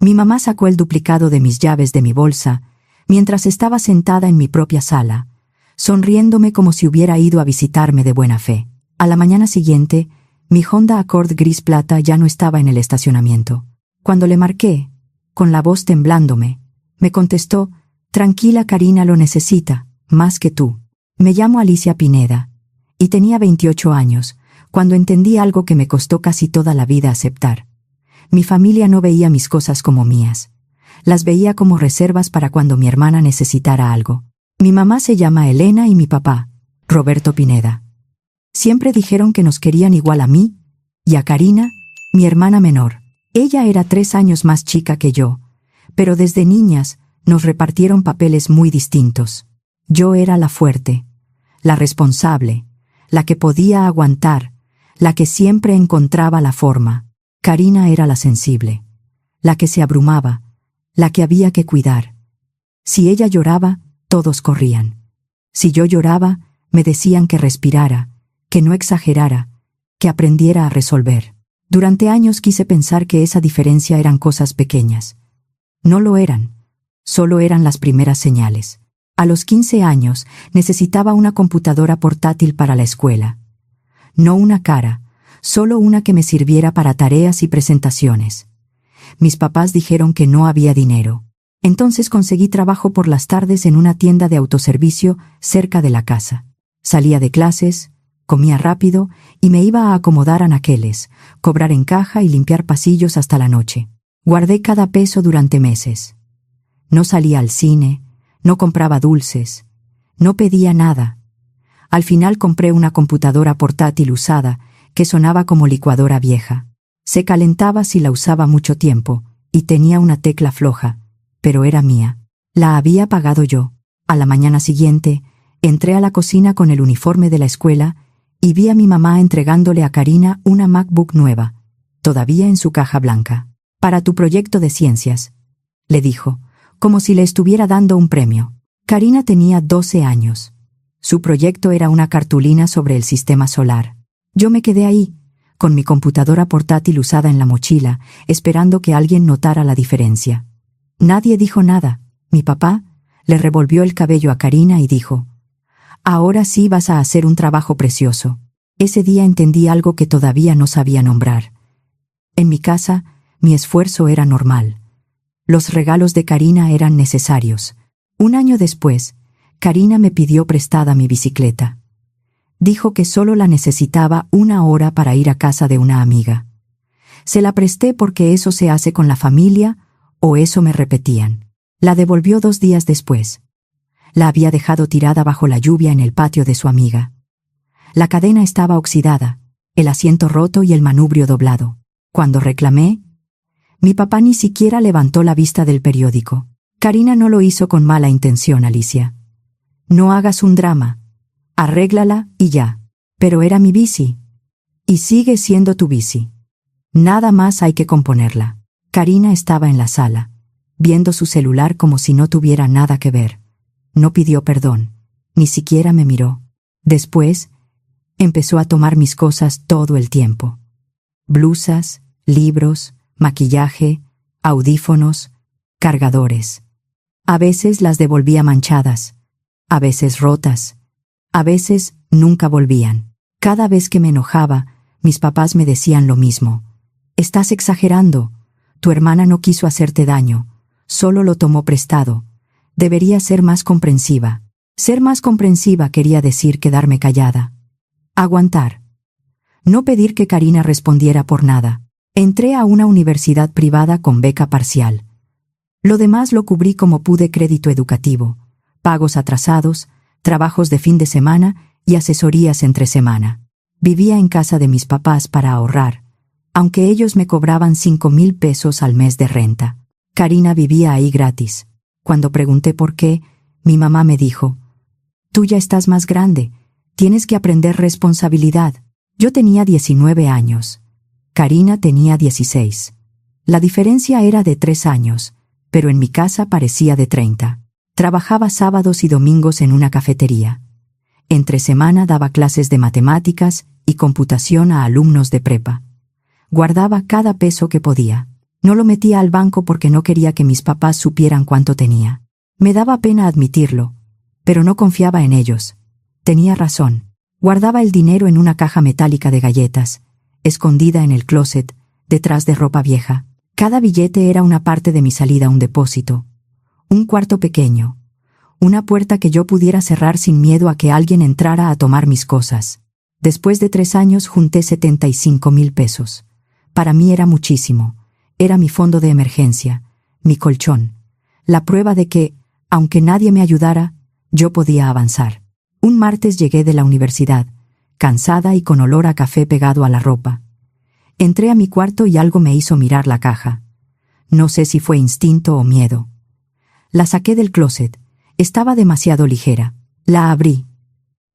Mi mamá sacó el duplicado de mis llaves de mi bolsa, mientras estaba sentada en mi propia sala, sonriéndome como si hubiera ido a visitarme de buena fe. A la mañana siguiente, mi Honda Accord gris plata ya no estaba en el estacionamiento. Cuando le marqué, con la voz temblándome, me contestó: «Tranquila, Karina lo necesita, más que tú». Me llamo Alicia Pineda, y tenía 28 años, cuando entendí algo que me costó casi toda la vida aceptar. Mi familia no veía mis cosas como mías. Las veía como reservas para cuando mi hermana necesitara algo. Mi mamá se llama Elena y mi papá, Roberto Pineda. Siempre dijeron que nos querían igual a mí y a Karina, mi hermana menor. Ella era 3 años más chica que yo, pero desde niñas nos repartieron papeles muy distintos. Yo era la fuerte, la responsable, la que podía aguantar, la que siempre encontraba la forma. Karina era la sensible, la que se abrumaba, la que había que cuidar. Si ella lloraba, todos corrían. Si yo lloraba, me decían que respirara, que no exagerara, que aprendiera a resolver. Durante años quise pensar que esa diferencia eran cosas pequeñas. No lo eran, solo eran las primeras señales. A los 15 años necesitaba una computadora portátil para la escuela. No una cara, solo una que me sirviera para tareas y presentaciones. Mis papás dijeron que no había dinero. Entonces conseguí trabajo por las tardes en una tienda de autoservicio cerca de la casa. Salía de clases, comía rápido y me iba a acomodar anaqueles, cobrar en caja y limpiar pasillos hasta la noche. Guardé cada peso durante meses. No salía al cine, no compraba dulces, no pedía nada. Al final compré una computadora portátil usada que sonaba como licuadora vieja. Se calentaba si la usaba mucho tiempo y tenía una tecla floja, pero era mía. La había pagado yo. A la mañana siguiente, entré a la cocina con el uniforme de la escuela y vi a mi mamá entregándole a Karina una MacBook nueva, todavía en su caja blanca. «Para tu proyecto de ciencias», le dijo, como si le estuviera dando un premio. Karina tenía 12 años. Su proyecto era una cartulina sobre el sistema solar. Yo me quedé ahí, con mi computadora portátil usada en la mochila, esperando que alguien notara la diferencia. Nadie dijo nada. Mi papá le revolvió el cabello a Karina y dijo: «Ahora sí vas a hacer un trabajo precioso». Ese día entendí algo que todavía no sabía nombrar. En mi casa, mi esfuerzo era normal. Los regalos de Karina eran necesarios. Un año después, Karina me pidió prestada mi bicicleta. Dijo que solo la necesitaba 1 hora para ir a casa de una amiga. Se la presté porque eso se hace con la familia, o eso me repetían. La devolvió 2 días después. La había dejado tirada bajo la lluvia en el patio de su amiga. La cadena estaba oxidada, el asiento roto y el manubrio doblado. Cuando reclamé, mi papá ni siquiera levantó la vista del periódico. Karina no lo hizo con mala intención, Alicia. No hagas un drama. Arréglala y ya. Pero era mi bici. Y sigue siendo tu bici. Nada más hay que componerla. Karina estaba en la sala, viendo su celular como si no tuviera nada que ver. No pidió perdón. Ni siquiera me miró. Después, empezó a tomar mis cosas todo el tiempo. Blusas, libros, maquillaje, audífonos, cargadores. A veces las devolvía manchadas, a veces rotas, a veces nunca volvían. Cada vez que me enojaba, mis papás me decían lo mismo. «Estás exagerando. Tu hermana no quiso hacerte daño, solo lo tomó prestado. Deberías ser más comprensiva». Ser más comprensiva quería decir quedarme callada. Aguantar. No pedir que Karina respondiera por nada. Entré a una universidad privada con beca parcial. Lo demás lo cubrí como pude: crédito educativo, pagos atrasados, trabajos de fin de semana y asesorías entre semana. Vivía en casa de mis papás para ahorrar, aunque ellos me cobraban 5,000 pesos al mes de renta. Karina vivía ahí gratis. Cuando pregunté por qué, mi mamá me dijo: «Tú ya estás más grande, tienes que aprender responsabilidad». Yo tenía 19 años. Karina tenía 16. La diferencia era de 3 años, pero en mi casa parecía de 30. Trabajaba sábados y domingos en una cafetería. Entre semana daba clases de matemáticas y computación a alumnos de prepa. Guardaba cada peso que podía. No lo metía al banco porque no quería que mis papás supieran cuánto tenía. Me daba pena admitirlo, pero no confiaba en ellos. Tenía razón. Guardaba el dinero en una caja metálica de galletas, escondida en el closet, detrás de ropa vieja. Cada billete era una parte de mi salida a un depósito. Un cuarto pequeño. Una puerta que yo pudiera cerrar sin miedo a que alguien entrara a tomar mis cosas. Después de 3 años junté 75,000 pesos. Para mí era muchísimo. Era mi fondo de emergencia, mi colchón. La prueba de que, aunque nadie me ayudara, yo podía avanzar. Un martes llegué de la universidad, cansada y con olor a café pegado a la ropa. Entré a mi cuarto y algo me hizo mirar la caja. No sé si fue instinto o miedo. La saqué del closet. Estaba demasiado ligera. La abrí.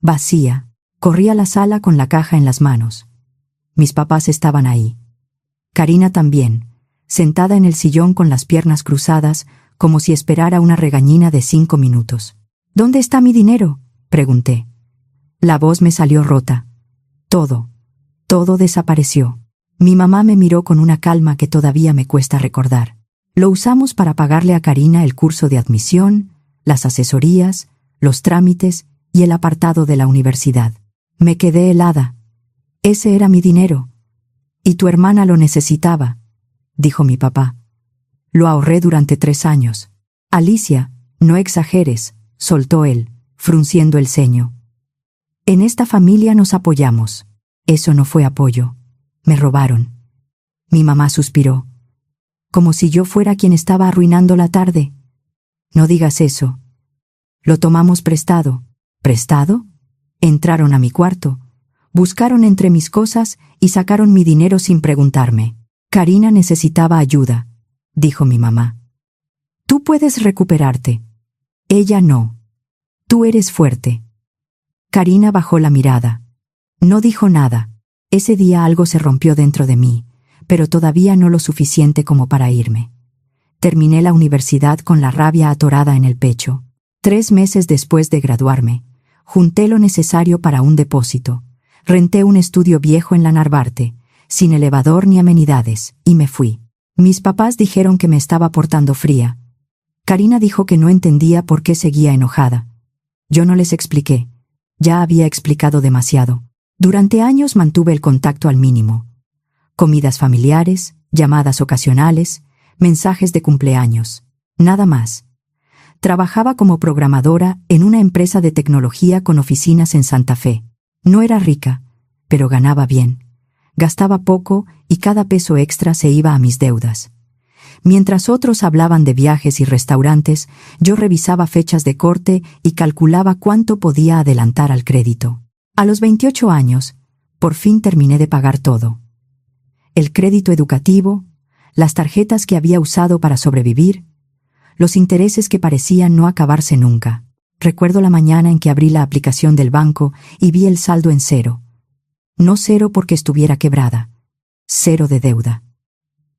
Vacía. Corrí a la sala con la caja en las manos. Mis papás estaban ahí. Karina también, sentada en el sillón con las piernas cruzadas, como si esperara una regañina de 5 minutos. ¿Dónde está mi dinero?, pregunté. La voz me salió rota. Todo desapareció. Mi mamá me miró con una calma que todavía me cuesta recordar. Lo usamos para pagarle a Karina el curso de admisión, las asesorías, los trámites y el apartado de la universidad. Me quedé helada. Ese era mi dinero. Y tu hermana lo necesitaba, dijo mi papá. Lo ahorré durante 3 años. Alicia, no exageres, soltó él, frunciendo el ceño. En esta familia nos apoyamos. Eso no fue apoyo. Me robaron. Mi mamá suspiró. Como si yo fuera quien estaba arruinando la tarde. No digas eso. Lo tomamos prestado. ¿Prestado? Entraron a mi cuarto, buscaron entre mis cosas y sacaron mi dinero sin preguntarme. Karina necesitaba ayuda, dijo mi mamá. Tú puedes recuperarte. Ella no. Tú eres fuerte. Karina bajó la mirada. No dijo nada. Ese día algo se rompió dentro de mí, pero todavía no lo suficiente como para irme. Terminé la universidad con la rabia atorada en el pecho. 3 meses después de graduarme, junté lo necesario para un depósito. Renté un estudio viejo en la Narvarte, sin elevador ni amenidades, y me fui. Mis papás dijeron que me estaba portando fría. Karina dijo que no entendía por qué seguía enojada. Yo no les expliqué. Ya había explicado demasiado. Durante años mantuve el contacto al mínimo. Comidas familiares, llamadas ocasionales, mensajes de cumpleaños. Nada más. Trabajaba como programadora en una empresa de tecnología con oficinas en Santa Fe. No era rica, pero ganaba bien. Gastaba poco y cada peso extra se iba a mis deudas. Mientras otros hablaban de viajes y restaurantes, yo revisaba fechas de corte y calculaba cuánto podía adelantar al crédito. A los 28 años, por fin terminé de pagar todo. El crédito educativo, las tarjetas que había usado para sobrevivir, los intereses que parecían no acabarse nunca. Recuerdo la mañana en que abrí la aplicación del banco y vi el saldo en 0. No 0 porque estuviera quebrada. 0 de deuda.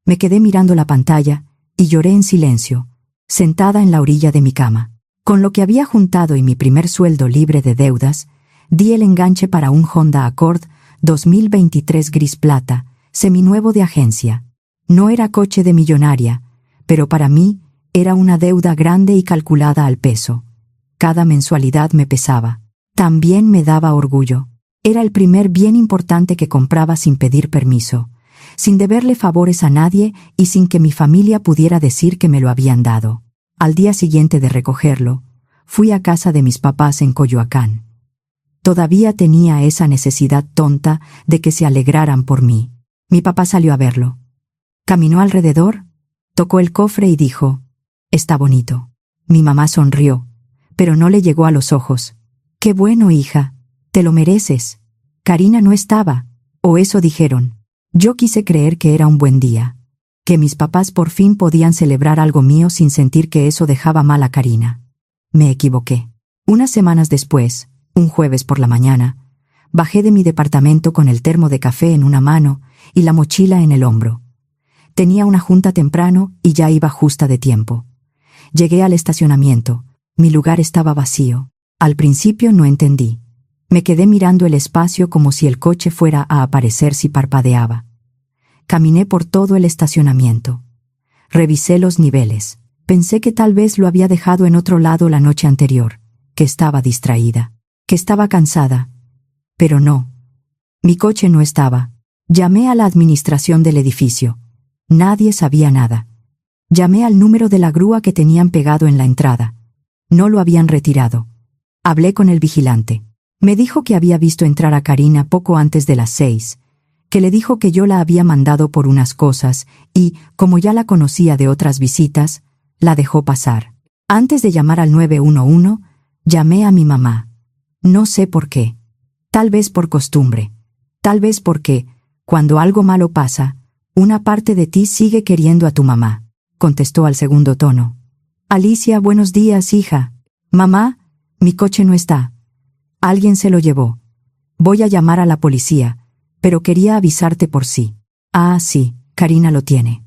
Me quedé mirando la pantalla y lloré en silencio, sentada en la orilla de mi cama. Con lo que había juntado y mi primer sueldo libre de deudas, di el enganche para un Honda Accord 2023 gris plata, seminuevo de agencia. No era coche de millonaria, pero para mí era una deuda grande y calculada al peso. Cada mensualidad me pesaba. También me daba orgullo. Era el primer bien importante que compraba sin pedir permiso, sin deberle favores a nadie y sin que mi familia pudiera decir que me lo habían dado. Al día siguiente de recogerlo, fui a casa de mis papás en Coyoacán. Todavía tenía esa necesidad tonta de que se alegraran por mí. Mi papá salió a verlo. Caminó alrededor, tocó el cofre y dijo: «Está bonito». Mi mamá sonrió, pero no le llegó a los ojos. «Qué bueno, hija, te lo mereces». Karina no estaba, o eso dijeron. Yo quise creer que era un buen día, que mis papás por fin podían celebrar algo mío sin sentir que eso dejaba mal a Karina. Me equivoqué. Unas semanas después, un jueves por la mañana, bajé de mi departamento con el termo de café en una mano y la mochila en el hombro. Tenía una junta temprano y ya iba justa de tiempo. Llegué al estacionamiento. Mi lugar estaba vacío. Al principio no entendí. Me quedé mirando el espacio como si el coche fuera a aparecer si parpadeaba. Caminé por todo el estacionamiento. Revisé los niveles. Pensé que tal vez lo había dejado en otro lado la noche anterior, que estaba distraída, que estaba cansada. Pero no. Mi coche no estaba. Llamé a la administración del edificio. Nadie sabía nada. Llamé al número de la grúa que tenían pegado en la entrada. No lo habían retirado. Hablé con el vigilante. Me dijo que había visto entrar a Karina poco antes de las 6, que le dijo que yo la había mandado por unas cosas y, como ya la conocía de otras visitas, la dejó pasar. Antes de llamar al 911, llamé a mi mamá. No sé por qué. Tal vez por costumbre. Tal vez porque, cuando algo malo pasa, una parte de ti sigue queriendo a tu mamá, contestó al segundo tono. Alicia, buenos días, hija. Mamá, mi coche no está. Alguien se lo llevó. Voy a llamar a la policía, pero quería avisarte por sí. Ah, sí, Karina lo tiene.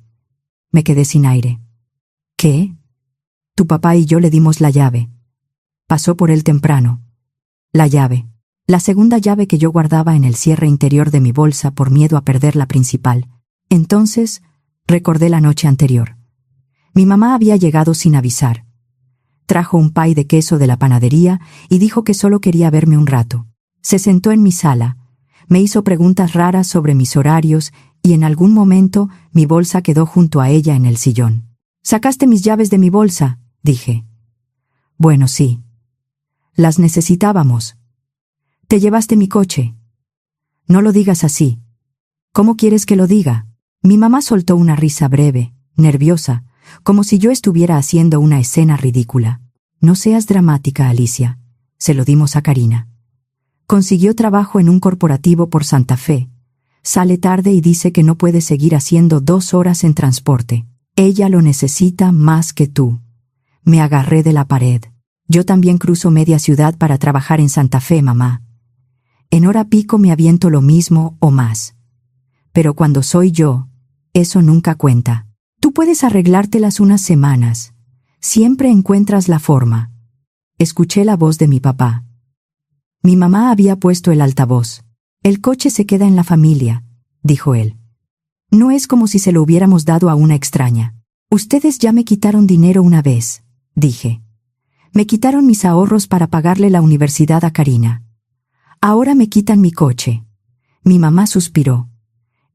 Me quedé sin aire. ¿Qué? Tu papá y yo le dimos la llave. Pasó por él temprano. La llave. La segunda llave que yo guardaba en el cierre interior de mi bolsa por miedo a perder la principal. Entonces, recordé la noche anterior. Mi mamá había llegado sin avisar. Trajo un pay de queso de la panadería y dijo que solo quería verme un rato. Se sentó en mi sala. Me hizo preguntas raras sobre mis horarios y en algún momento mi bolsa quedó junto a ella en el sillón. «¿Sacaste mis llaves de mi bolsa?», dije. «Bueno, sí. Las necesitábamos. Te llevaste mi coche». «No lo digas así». «¿Cómo quieres que lo diga?». Mi mamá soltó una risa breve, nerviosa, como si yo estuviera haciendo una escena ridícula. «No seas dramática, Alicia». Se lo dimos a Karina. Consiguió trabajo en un corporativo por Santa Fe. Sale tarde y dice que no puede seguir haciendo 2 horas en transporte. Ella lo necesita más que tú. Me agarré de la pared. Yo también cruzo media ciudad para trabajar en Santa Fe, mamá. En hora pico me aviento lo mismo o más. Pero cuando soy yo, eso nunca cuenta. Tú puedes arreglártelas unas semanas. Siempre encuentras la forma. Escuché la voz de mi papá. Mi mamá había puesto el altavoz. «El coche se queda en la familia», dijo él. «No es como si se lo hubiéramos dado a una extraña». «Ustedes ya me quitaron dinero una vez», dije. «Me quitaron mis ahorros para pagarle la universidad a Karina. Ahora me quitan mi coche». Mi mamá suspiró.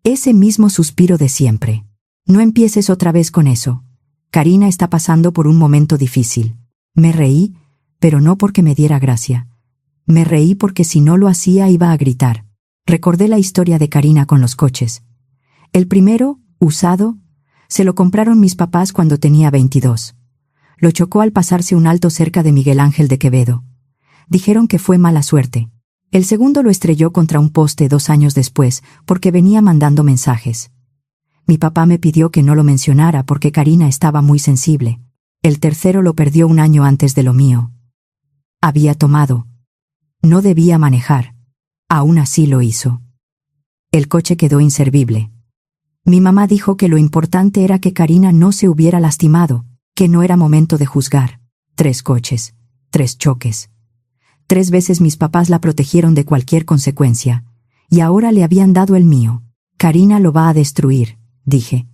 Ese mismo suspiro de siempre. «No empieces otra vez con eso. Karina está pasando por un momento difícil». Me reí, pero no porque me diera gracia. Me reí porque si no lo hacía iba a gritar. Recordé la historia de Karina con los coches. El primero, usado, se lo compraron mis papás cuando tenía 22. Lo chocó al pasarse un alto cerca de Miguel Ángel de Quevedo. Dijeron que fue mala suerte. El segundo lo estrelló contra un poste 2 años después, porque venía mandando mensajes. Mi papá me pidió que no lo mencionara porque Karina estaba muy sensible. El tercero lo perdió 1 año antes de lo mío. Había tomado. No debía manejar. Aún así lo hizo. El coche quedó inservible. Mi mamá dijo que lo importante era que Karina no se hubiera lastimado, que no era momento de juzgar. 3 coches, 3 choques. 3 veces mis papás la protegieron de cualquier consecuencia, y ahora le habían dado el mío. Karina lo va a destruir, dije.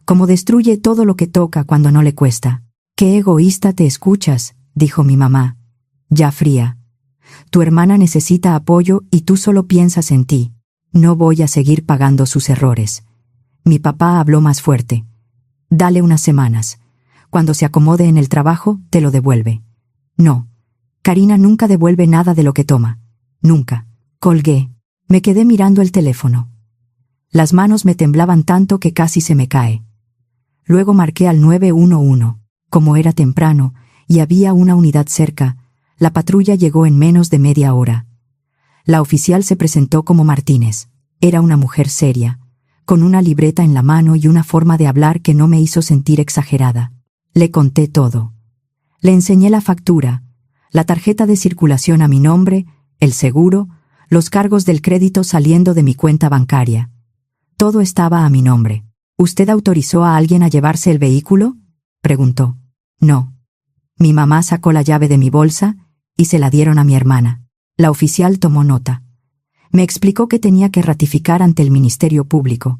Como destruye todo lo que toca cuando no le cuesta. «Qué egoísta te escuchas», dijo mi mamá, ya fría. «Tu hermana necesita apoyo y tú solo piensas en ti. No voy a seguir pagando sus errores». Mi papá habló más fuerte. «Dale unas semanas. Cuando se acomode en el trabajo, te lo devuelve». «No. Karina nunca devuelve nada de lo que toma. Nunca». Colgué. Me quedé mirando el teléfono. Las manos me temblaban tanto que casi se me cae. Luego marqué al 911. Como era temprano y había una unidad cerca, la patrulla llegó en menos de media hora. La oficial se presentó como Martínez. Era una mujer seria, con una libreta en la mano y una forma de hablar que no me hizo sentir exagerada. Le conté todo. Le enseñé la factura, la tarjeta de circulación a mi nombre, el seguro, los cargos del crédito saliendo de mi cuenta bancaria. Todo estaba a mi nombre. «¿Usted autorizó a alguien a llevarse el vehículo?», preguntó. «No». Mi mamá sacó la llave de mi bolsa y se la dieron a mi hermana. La oficial tomó nota. Me explicó que tenía que ratificar ante el Ministerio Público,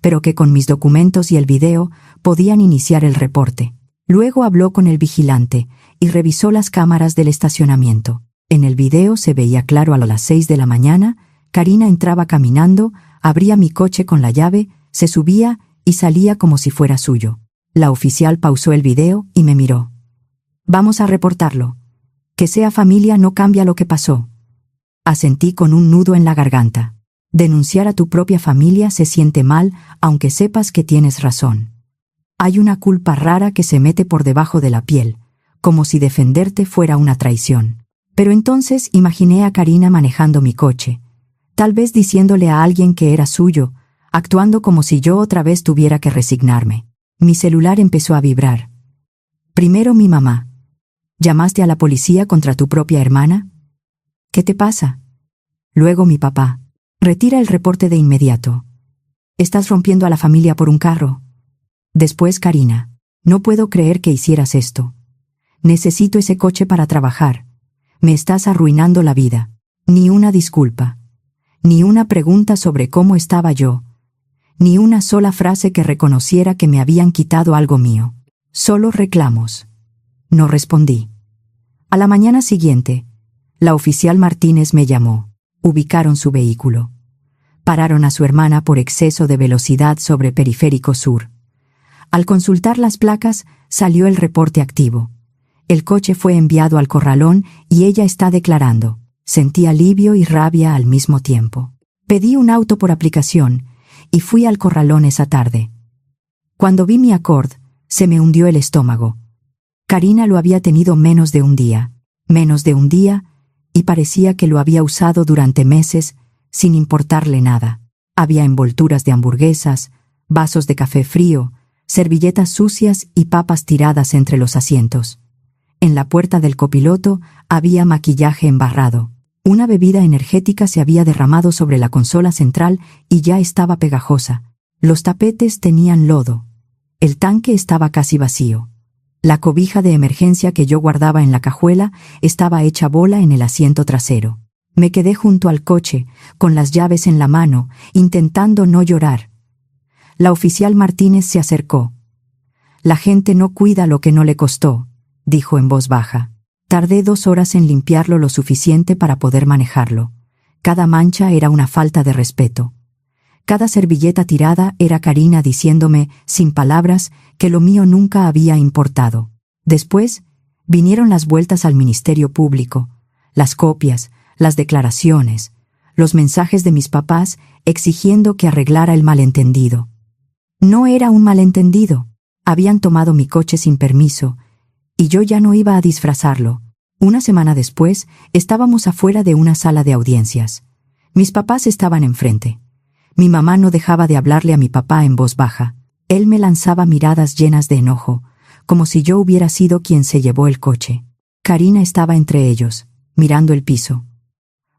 pero que con mis documentos y el video podían iniciar el reporte. Luego habló con el vigilante y revisó las cámaras del estacionamiento. En el video se veía claro a las 6 de la mañana, Karina entraba caminando, abría mi coche con la llave, se subía y salía como si fuera suyo. La oficial pausó el video y me miró. «Vamos a reportarlo. Que sea familia no cambia lo que pasó». Asentí con un nudo en la garganta. Denunciar a tu propia familia se siente mal, aunque sepas que tienes razón. Hay una culpa rara que se mete por debajo de la piel, como si defenderte fuera una traición. Pero entonces imaginé a Karina manejando mi coche, tal vez diciéndole a alguien que era suyo, actuando como si yo otra vez tuviera que resignarme. Mi celular empezó a vibrar. Primero mi mamá. ¿Llamaste a la policía contra tu propia hermana? ¿Qué te pasa? Luego mi papá. Retira el reporte de inmediato. Estás rompiendo a la familia por un carro. Después Karina. No puedo creer que hicieras esto. Necesito ese coche para trabajar. Me estás arruinando la vida. Ni una disculpa. Ni una pregunta sobre cómo estaba yo. Ni una sola frase que reconociera que me habían quitado algo mío. Solo reclamos. No respondí. A la mañana siguiente, la oficial Martínez me llamó. Ubicaron su vehículo. Pararon a su hermana por exceso de velocidad sobre Periférico Sur. Al consultar las placas, salió el reporte activo. El coche fue enviado al corralón y ella está declarando. Sentí alivio y rabia al mismo tiempo. Pedí un auto por aplicación y fui al corralón esa tarde. Cuando vi mi Accord, se me hundió el estómago. Karina lo había tenido menos de un día, y parecía que lo había usado durante meses sin importarle nada. Había envolturas de hamburguesas, vasos de café frío, servilletas sucias y papas tiradas entre los asientos. En la puerta del copiloto había maquillaje embarrado. Una bebida energética se había derramado sobre la consola central y ya estaba pegajosa. Los tapetes tenían lodo. El tanque estaba casi vacío. La cobija de emergencia que yo guardaba en la cajuela estaba hecha bola en el asiento trasero. Me quedé junto al coche, con las llaves en la mano, intentando no llorar. La oficial Martínez se acercó. «La gente no cuida lo que no le costó», dijo en voz baja. Tardé 2 horas en limpiarlo lo suficiente para poder manejarlo. Cada mancha era una falta de respeto. Cada servilleta tirada era Karina diciéndome, sin palabras, que lo mío nunca había importado. Después, vinieron las vueltas al Ministerio Público, las copias, las declaraciones, los mensajes de mis papás exigiendo que arreglara el malentendido. No era un malentendido. Habían tomado mi coche sin permiso, y yo ya no iba a disfrazarlo. Una semana después, estábamos afuera de una sala de audiencias. Mis papás estaban enfrente. Mi mamá no dejaba de hablarle a mi papá en voz baja. Él me lanzaba miradas llenas de enojo, como si yo hubiera sido quien se llevó el coche. Karina estaba entre ellos, mirando el piso.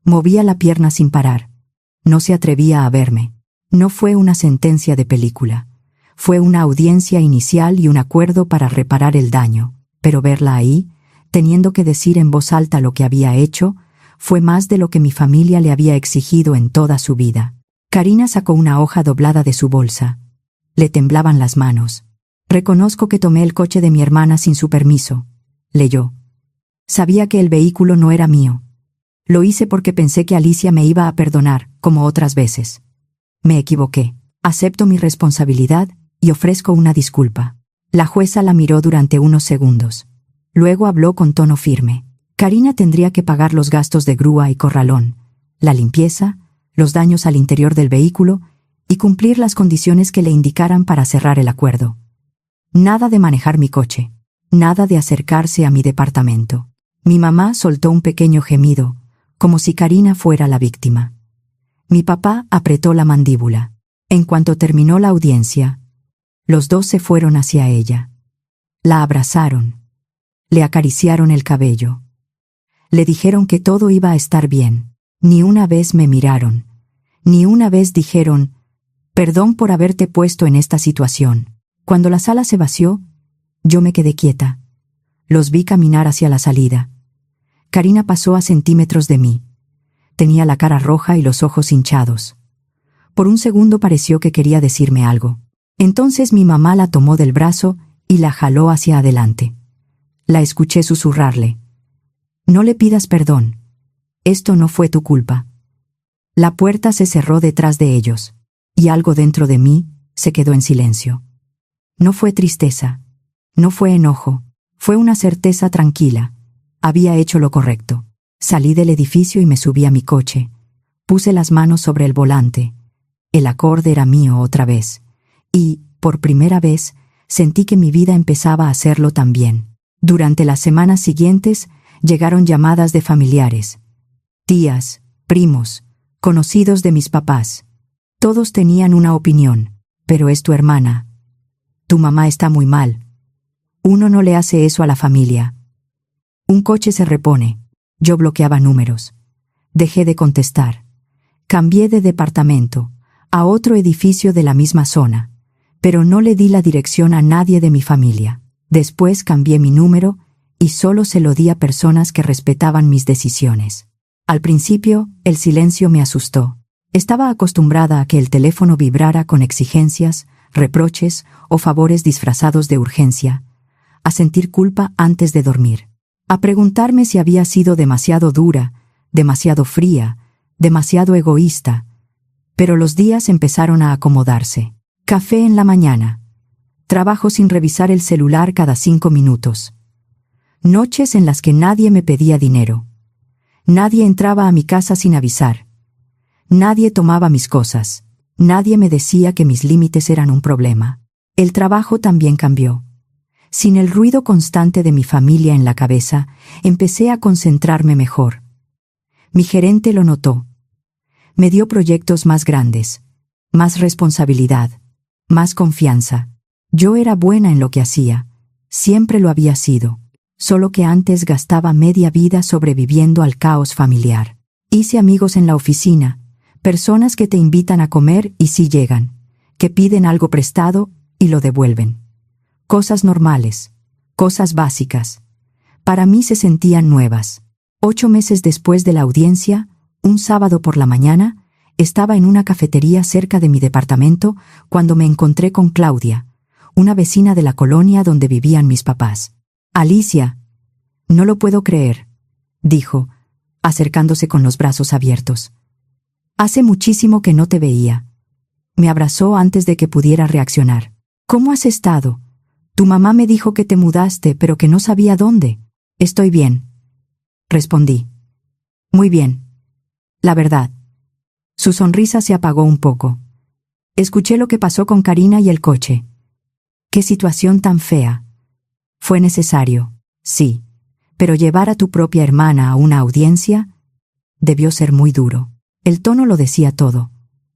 Movía la pierna sin parar. No se atrevía a verme. No fue una sentencia de película. Fue una audiencia inicial y un acuerdo para reparar el daño. Pero verla ahí, teniendo que decir en voz alta lo que había hecho, fue más de lo que mi familia le había exigido en toda su vida. Karina sacó una hoja doblada de su bolsa. Le temblaban las manos. «Reconozco que tomé el coche de mi hermana sin su permiso», leyó. «Sabía que el vehículo no era mío. Lo hice porque pensé que Alicia me iba a perdonar, como otras veces. Me equivoqué. Acepto mi responsabilidad y ofrezco una disculpa». La jueza la miró durante unos segundos. Luego habló con tono firme. Karina tendría que pagar los gastos de grúa y corralón, la limpieza, los daños al interior del vehículo y cumplir las condiciones que le indicaran para cerrar el acuerdo. Nada de manejar mi coche. Nada de acercarse a mi departamento. Mi mamá soltó un pequeño gemido, como si Karina fuera la víctima. Mi papá apretó la mandíbula. En cuanto terminó la audiencia, los dos se fueron hacia ella. La abrazaron. Le acariciaron el cabello. Le dijeron que todo iba a estar bien. Ni una vez me miraron. Ni una vez dijeron, «Perdón por haberte puesto en esta situación». Cuando la sala se vació, yo me quedé quieta. Los vi caminar hacia la salida. Karina pasó a centímetros de mí. Tenía la cara roja y los ojos hinchados. Por un segundo pareció que quería decirme algo. Entonces mi mamá la tomó del brazo y la jaló hacia adelante. La escuché susurrarle: «No le pidas perdón. Esto no fue tu culpa». La puerta se cerró detrás de ellos, y algo dentro de mí se quedó en silencio. No fue tristeza, no fue enojo, fue una certeza tranquila. Había hecho lo correcto. Salí del edificio y me subí a mi coche. Puse las manos sobre el volante. El acorde era mío otra vez. Y, por primera vez, sentí que mi vida empezaba a hacerlo también. Durante las semanas siguientes, llegaron llamadas de familiares. Tías, primos, conocidos de mis papás. Todos tenían una opinión. Pero es tu hermana. Tu mamá está muy mal. Uno no le hace eso a la familia. Un coche se repone. Yo bloqueaba números. Dejé de contestar. Cambié de departamento, a otro edificio de la misma zona, pero no le di la dirección a nadie de mi familia. Después cambié mi número y solo se lo di a personas que respetaban mis decisiones. Al principio, el silencio me asustó. Estaba acostumbrada a que el teléfono vibrara con exigencias, reproches o favores disfrazados de urgencia, a sentir culpa antes de dormir, a preguntarme si había sido demasiado dura, demasiado fría, demasiado egoísta. Pero los días empezaron a acomodarse. Café en la mañana. Trabajo sin revisar el celular cada 5 minutos. Noches en las que nadie me pedía dinero. Nadie entraba a mi casa sin avisar. Nadie tomaba mis cosas. Nadie me decía que mis límites eran un problema. El trabajo también cambió. Sin el ruido constante de mi familia en la cabeza, empecé a concentrarme mejor. Mi gerente lo notó. Me dio proyectos más grandes, más responsabilidad, más confianza. Yo era buena en lo que hacía. Siempre lo había sido. Solo que antes gastaba media vida sobreviviendo al caos familiar. Hice amigos en la oficina, personas que te invitan a comer y sí llegan, que piden algo prestado y lo devuelven. Cosas normales, cosas básicas. Para mí se sentían nuevas. 8 meses después de la audiencia, un sábado por la mañana, estaba en una cafetería cerca de mi departamento cuando me encontré con Claudia, una vecina de la colonia donde vivían mis papás. «Alicia, no lo puedo creer», dijo, acercándose con los brazos abiertos. «Hace muchísimo que no te veía». Me abrazó antes de que pudiera reaccionar. «¿Cómo has estado? Tu mamá me dijo que te mudaste, pero que no sabía dónde». «Estoy bien», respondí. «Muy bien. La verdad». Su sonrisa se apagó un poco. Escuché lo que pasó con Karina y el coche. «Qué situación tan fea». «Fue necesario, sí. Pero llevar a tu propia hermana a una audiencia debió ser muy duro». El tono lo decía todo.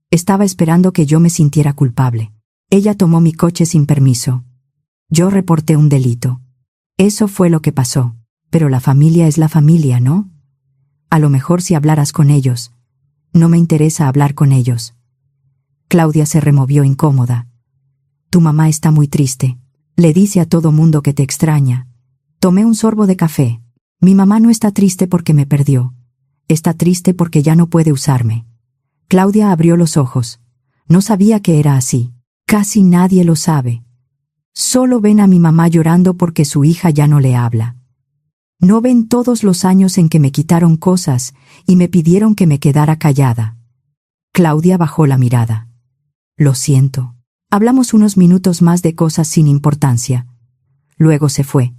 Estaba esperando que yo me sintiera culpable. Ella tomó mi coche sin permiso. Yo reporté un delito. Eso fue lo que pasó. Pero la familia es la familia, ¿no? A lo mejor si hablaras con ellos. No me interesa hablar con ellos. Claudia se removió incómoda. «Tu mamá está muy triste. Le dice a todo mundo que te extraña». Tomé un sorbo de café. «Mi mamá no está triste porque me perdió. Está triste porque ya no puede usarme». Claudia abrió los ojos. No sabía que era así. Casi nadie lo sabe. Solo ven a mi mamá llorando porque su hija ya no le habla. No ven todos los años en que me quitaron cosas y me pidieron que me quedara callada. Claudia bajó la mirada. «Lo siento». Hablamos unos minutos más de cosas sin importancia. Luego se fue.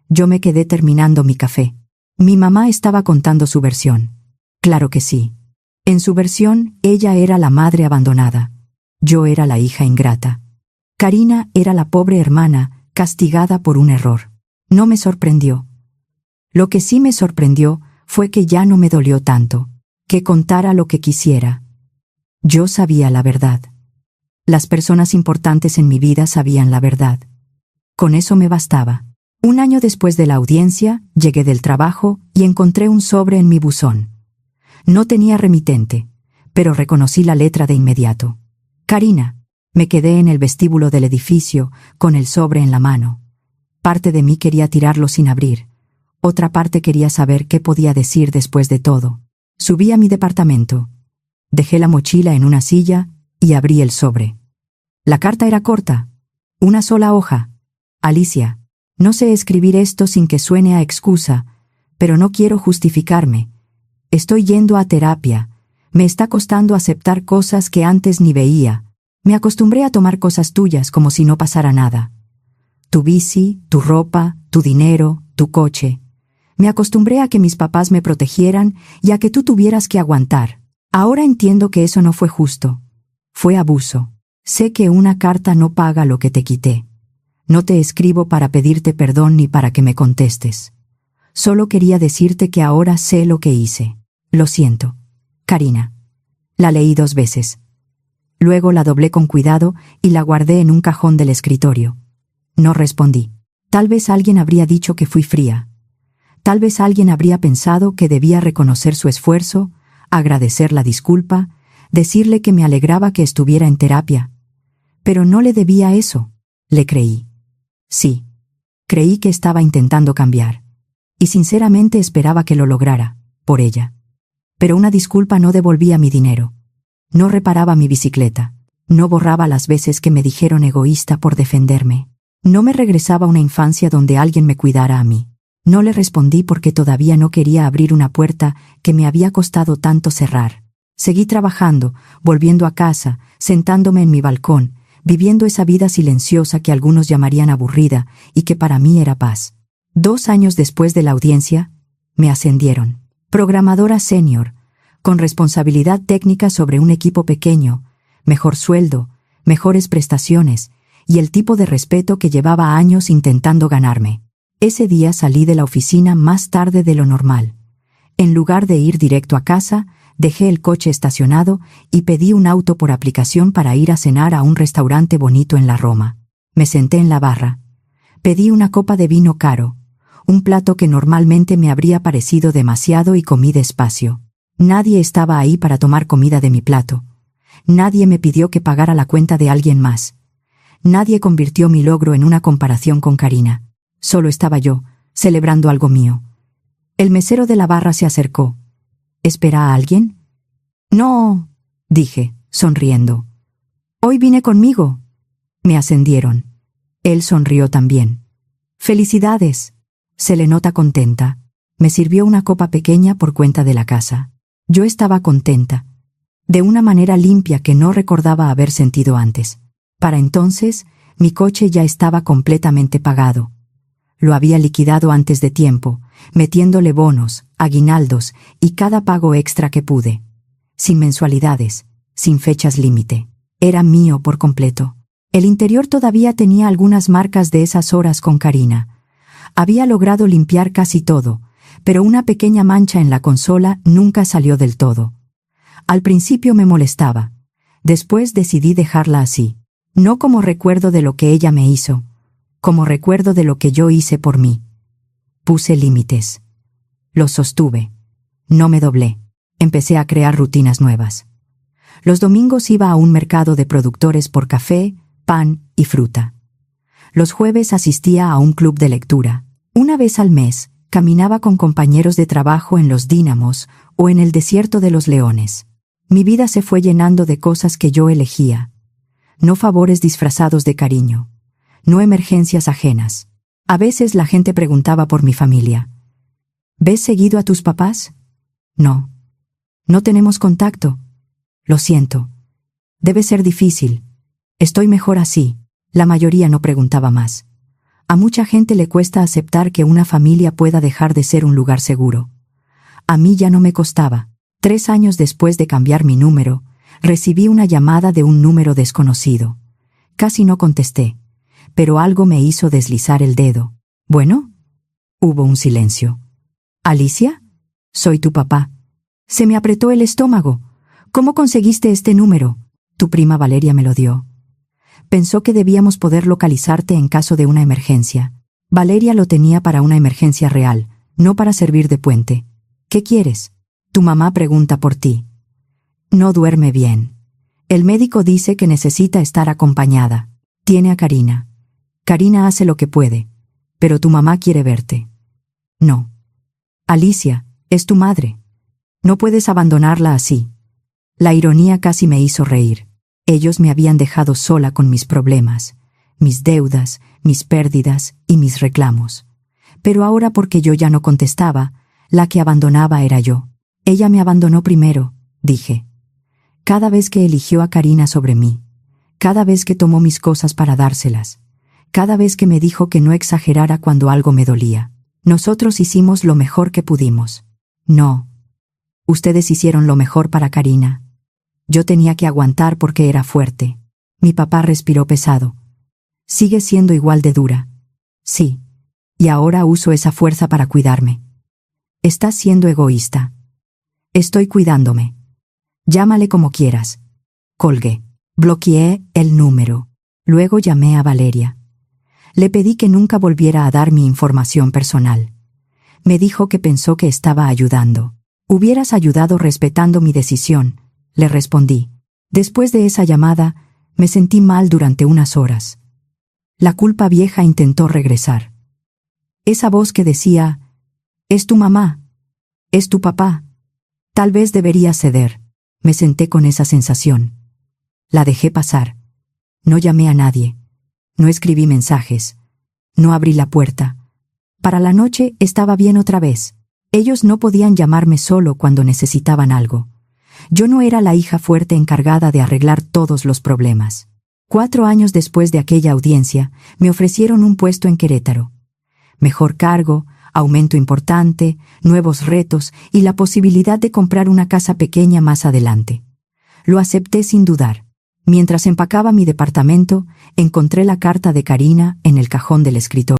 Yo me quedé terminando mi café. Mi mamá estaba contando su versión. Claro que sí. En su versión, ella era la madre abandonada. Yo era la hija ingrata. Karina era la pobre hermana, castigada por un error. No me sorprendió. Lo que sí me sorprendió fue que ya no me dolió tanto, que contara lo que quisiera. Yo sabía la verdad. Las personas importantes en mi vida sabían la verdad. Con eso me bastaba. Un año después de la audiencia, llegué del trabajo y encontré un sobre en mi buzón. No tenía remitente, pero reconocí la letra de inmediato. «Karina». Me quedé en el vestíbulo del edificio, con el sobre en la mano. Parte de mí quería tirarlo sin abrir. Otra parte quería saber qué podía decir después de todo. Subí a mi departamento. Dejé la mochila en una silla y abrí el sobre. La carta era corta. Una sola hoja. Alicia, no sé escribir esto sin que suene a excusa, pero no quiero justificarme. Estoy yendo a terapia. Me está costando aceptar cosas que antes ni veía. Me acostumbré a tomar cosas tuyas como si no pasara nada. Tu bici, tu ropa, tu dinero, tu coche. Me acostumbré a que mis papás me protegieran y a que tú tuvieras que aguantar. Ahora entiendo que eso no fue justo. Fue abuso. Sé que una carta no paga lo que te quité. No te escribo para pedirte perdón ni para que me contestes. Solo quería decirte que ahora sé lo que hice. Lo siento. Karina. La leí 2 veces. Luego la doblé con cuidado y la guardé en un cajón del escritorio. No respondí. Tal vez alguien habría dicho que fui fría. Tal vez alguien habría pensado que debía reconocer su esfuerzo, agradecer la disculpa, decirle que me alegraba que estuviera en terapia. Pero no le debía eso. Le creí. Sí. Creí que estaba intentando cambiar. Y sinceramente esperaba que lo lograra, por ella. Pero una disculpa no devolvía mi dinero. No reparaba mi bicicleta. No borraba las veces que me dijeron egoísta por defenderme. No me regresaba a una infancia donde alguien me cuidara a mí. No le respondí porque todavía no quería abrir una puerta que me había costado tanto cerrar. Seguí trabajando, volviendo a casa, sentándome en mi balcón, viviendo esa vida silenciosa que algunos llamarían aburrida y que para mí era paz. 2 años después de la audiencia, me ascendieron. Programadora senior, con responsabilidad técnica sobre un equipo pequeño, mejor sueldo, mejores prestaciones y el tipo de respeto que llevaba años intentando ganarme. Ese día salí de la oficina más tarde de lo normal. En lugar de ir directo a casa, dejé el coche estacionado y pedí un auto por aplicación para ir a cenar a un restaurante bonito en la Roma. Me senté en la barra. Pedí una copa de vino caro, un plato que normalmente me habría parecido demasiado y comí despacio. Nadie estaba ahí para tomar comida de mi plato. Nadie me pidió que pagara la cuenta de alguien más. Nadie convirtió mi logro en una comparación con Karina. Solo estaba yo, celebrando algo mío. El mesero de la barra se acercó. ¿Espera a alguien? No, dije, sonriendo. Hoy vine conmigo. Me ascendieron. Él sonrió también. Felicidades. Se le nota contenta. Me sirvió una copa pequeña por cuenta de la casa. Yo estaba contenta. De una manera limpia que no recordaba haber sentido antes. Para entonces, mi coche ya estaba completamente pagado. Lo había liquidado antes de tiempo, metiéndole bonos, aguinaldos y cada pago extra que pude. Sin mensualidades, sin fechas límite. Era mío por completo. El interior todavía tenía algunas marcas de esas horas con Karina. Había logrado limpiar casi todo, pero una pequeña mancha en la consola nunca salió del todo. Al principio me molestaba. Después decidí dejarla así. No como recuerdo de lo que ella me hizo, como recuerdo de lo que yo hice por mí. Puse límites. Los sostuve. No me doblé. Empecé a crear rutinas nuevas. Los domingos iba a un mercado de productores por café, pan y fruta. Los jueves asistía a un club de lectura. Una vez al mes, caminaba con compañeros de trabajo en los Dínamos o en el desierto de los Leones. Mi vida se fue llenando de cosas que yo elegía. No favores disfrazados de cariño. No emergencias ajenas. A veces la gente preguntaba por mi familia. ¿Ves seguido a tus papás? No. No tenemos contacto. Lo siento. Debe ser difícil. Estoy mejor así. La mayoría no preguntaba más. A mucha gente le cuesta aceptar que una familia pueda dejar de ser un lugar seguro. A mí ya no me costaba. 3 años después de cambiar mi número, recibí una llamada de un número desconocido. Casi no contesté, pero algo me hizo deslizar el dedo. ¿Bueno? Hubo un silencio. ¿Alicia? Soy tu papá. Se me apretó el estómago. ¿Cómo conseguiste este número? Tu prima Valeria me lo dio. Pensó que debíamos poder localizarte en caso de una emergencia. Valeria lo tenía para una emergencia real, no para servir de puente. ¿Qué quieres? Tu mamá pregunta por ti. No duerme bien. El médico dice que necesita estar acompañada. Tiene a Karina. Karina hace lo que puede, pero tu mamá quiere verte. No. Alicia, es tu madre. No puedes abandonarla así. La ironía casi me hizo reír. Ellos me habían dejado sola con mis problemas, mis deudas, mis pérdidas y mis reclamos. Pero ahora, porque yo ya no contestaba, la que abandonaba era yo. Ella me abandonó primero, dije. Cada vez que eligió a Karina sobre mí, cada vez que tomó mis cosas para dárselas, cada vez que me dijo que no exagerara cuando algo me dolía. Nosotros hicimos lo mejor que pudimos. No. Ustedes hicieron lo mejor para Karina. Yo tenía que aguantar porque era fuerte. Mi papá respiró pesado. Sigue siendo igual de dura. Sí. Y ahora uso esa fuerza para cuidarme. Estás siendo egoísta. Estoy cuidándome. Llámale como quieras. Colgué. Bloqueé el número. Luego llamé a Valeria. Le pedí que nunca volviera a dar mi información personal. Me dijo que pensó que estaba ayudando. Hubieras ayudado respetando mi decisión, le respondí. Después de esa llamada, me sentí mal durante unas horas. La culpa vieja intentó regresar. Esa voz que decía, «Es tu mamá, es tu papá. Tal vez deberías ceder». Me senté con esa sensación. La dejé pasar. No llamé a nadie. No escribí mensajes. No abrí la puerta. Para la noche estaba bien otra vez. Ellos no podían llamarme solo cuando necesitaban algo. Yo no era la hija fuerte encargada de arreglar todos los problemas. 4 años después de aquella audiencia, me ofrecieron un puesto en Querétaro. Mejor cargo, aumento importante, nuevos retos y la posibilidad de comprar una casa pequeña más adelante. Lo acepté sin dudar. Mientras empacaba mi departamento, encontré la carta de Karina en el cajón del escritorio.